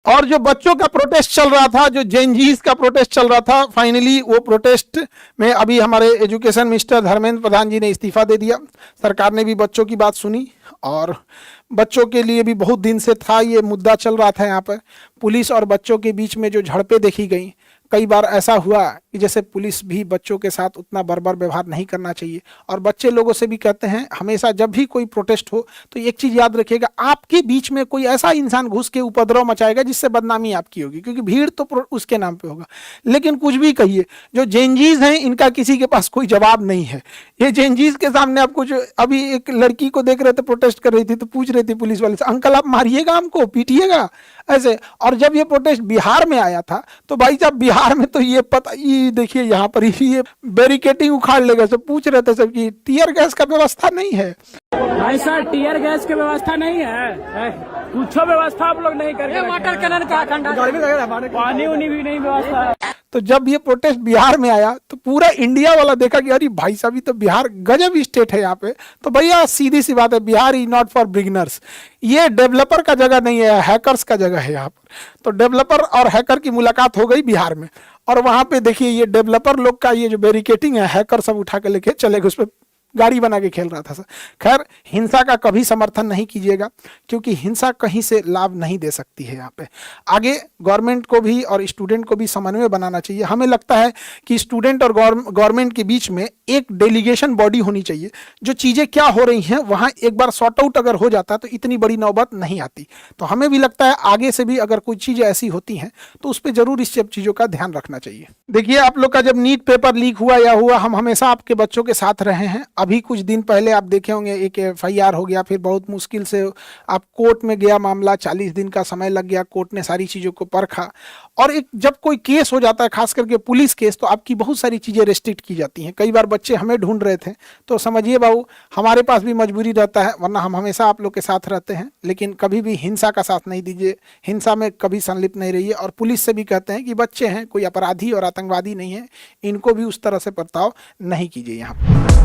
और जो बच्चों का प्रोटेस्ट चल रहा था, जो जेनजीज का प्रोटेस्ट चल रहा था, फाइनली वो प्रोटेस्ट में अभी हमारे एजुकेशन मिनिस्टर धर्मेंद्र प्रधान जी ने इस्तीफा दे दिया। सरकार ने भी बच्चों की बात सुनी और बच्चों के लिए भी बहुत दिन से था ये मुद्दा चल रहा था। यहाँ पर पुलिस और बच्चों के बीच में जो झड़पें देखी गई, कई बार ऐसा हुआ कि जैसे पुलिस भी बच्चों के साथ उतना बर्बर व्यवहार नहीं करना चाहिए। और बच्चे लोगों से भी कहते हैं हमेशा जब भी कोई प्रोटेस्ट हो तो एक चीज़ याद रखिएगा, आपके बीच में कोई ऐसा इंसान घुस के उपद्रव मचाएगा जिससे बदनामी आपकी होगी, क्योंकि भीड़ तो उसके नाम पे होगा। लेकिन कुछ भी कहिए, जो जेनजीज हैं इनका किसी के पास कोई जवाब नहीं है। ये जेनजीज के सामने आप कुछ, अभी एक लड़की को देख रहे थे प्रोटेस्ट कर रही थी तो पूछ रही थी पुलिस वाले से, अंकल आप मारिएगा हमको, पीटिएगा ऐसे। और जब ये प्रोटेस्ट बिहार में आया था तो भाई साहब बिहार में तो ये पता, ये देखिए यहाँ पर ये बैरिकेडिंग उखाड़ लेगा। सब पूछ रहे थे सब कि टीयर गैस का व्यवस्था नहीं है। ऐसा टीयर गैस की व्यवस्था नहीं है, कुछ व्यवस्था आप लोग नहीं करके, मटर कैनन का पानी उनी भी नहीं व्यवस्था है। तो जब ये प्रोटेस्ट बिहार में आया तो पूरा इंडिया वाला देखा कि अरे भाई साहब ये तो बिहार गजब स्टेट है यहाँ पे। तो भैया सीधी सी बात है, Bihar is not for beginners, ये डेवलपर का जगह नहीं है, हैकर्स का जगह है यहाँ पर। तो डेवलपर और हैकर की मुलाकात हो गई बिहार में, और वहाँ पे देखिए ये डेवलपर लोग का ये जो बैरिकेडिंग है, हैकर सब उठा के लेके चले गए, उस पर गाड़ी बना के खेल रहा था सर। खैर, हिंसा का कभी समर्थन नहीं कीजिएगा, क्योंकि हिंसा कहीं से लाभ नहीं दे सकती है। यहाँ पे आगे गवर्नमेंट को भी और स्टूडेंट को भी समन्वय बनाना चाहिए। हमें लगता है कि स्टूडेंट और गवर्नमेंट के बीच में एक डेलीगेशन बॉडी होनी चाहिए, जो चीज़ें क्या हो रही हैं वहाँ एक बार सॉर्ट आउट अगर हो जाता तो इतनी बड़ी नौबत नहीं आती। तो हमें भी लगता है आगे से भी अगर कोई चीज़ें ऐसी होती हैं तो उस पर जरूर इस सब चीज़ों का ध्यान रखना चाहिए। देखिए, आप लोग का जब नीट पेपर लीक हुआ हम हमेशा आपके बच्चों के साथ रहे हैं। अभी कुछ दिन पहले आप देखे होंगे एक FIR हो गया, फिर बहुत मुश्किल से आप कोर्ट में गया मामला, 40 दिन का समय लग गया, कोर्ट ने सारी चीज़ों को परखा। और एक जब कोई केस हो जाता है, खास करके पुलिस केस, तो आपकी बहुत सारी चीज़ें रेस्ट्रिक्ट की जाती हैं। कई बार बच्चे हमें ढूंढ रहे थे, तो समझिए बाबू हमारे पास भी मजबूरी रहता है, वरना हम हमेशा आप लोग के साथ रहते हैं। लेकिन कभी भी हिंसा का साथ नहीं दीजिए, हिंसा में कभी संलिप्त नहीं रहिए। और पुलिस से भी कहते हैं कि बच्चे हैं, कोई अपराधी और आतंकवादी नहीं है, इनको भी उस तरह से बर्ताव नहीं कीजिए यहाँ पर।